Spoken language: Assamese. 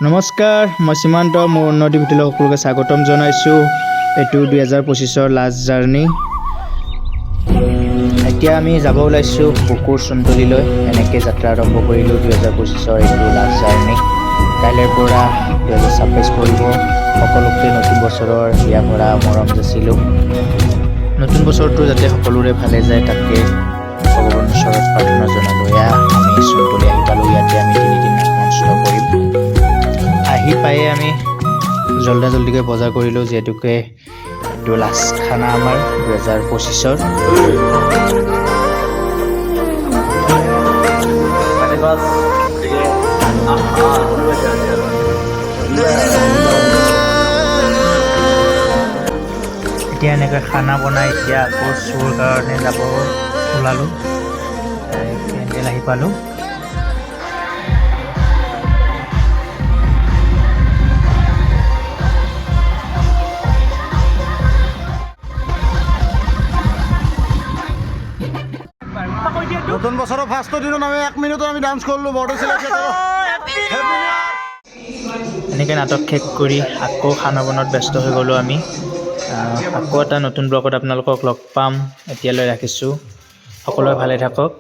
নমস্কাৰ, মই সীমান্ত মোৰ উন্নতি ভিডিঅ'লৈ সকলোকে স্বাগতম জনাইছোঁ। এইটো 2025ৰ লাষ্ট জাৰ্ণি। এতিয়া আমি যাব ওলাইছোঁ বুকুৰ চুন্দুলিলৈ। এনেকৈ যাত্ৰা আৰম্ভ কৰিলোঁ 2025ৰ এইটো লাষ্ট জাৰ্ণি। কাইলৈৰ পৰা 2026 পৰিব। সকলোকে নতুন বছৰৰ হিয়া ভৰা মৰম যাচিলোঁ। নতুন বছৰটো যাতে সকলোৰে ভালে যায় তাকে ভগৱানৰ ওচৰত প্ৰাৰ্থনা জনালোঁ। আমি চুন্দুলি আহি পালোঁ। ইয়াতে আমি 3 দিন মঞ্চ কৰিম। আহি পায়ে আমি জল্দিকৈ বজাৰ কৰিলোঁ, যিহেতুকে এইটো লাষ্ট খানা আমাৰ 2025ৰ। এতিয়া এনেকৈ খানা বনাই এতিয়া আকৌ চোৰ কাৰণে যাব ওলালোঁ। পেণ্ডেল আহি পালোঁ। নতুন বছৰৰ ফাৰ্ষ্টৰ দিনত আমি 1 মিনিটত আমি ডান্স কৰিলোঁ। এনেকৈ নাটক শেষ কৰি আকৌ খানা বনোৱাত ব্যস্ত হৈ গ'লোঁ আমি। আকৌ এটা নতুন ব্লগত আপোনালোকক লগ পাম। এতিয়ালৈ ৰাখিছোঁ। সকলোৱে ভালে থাকক।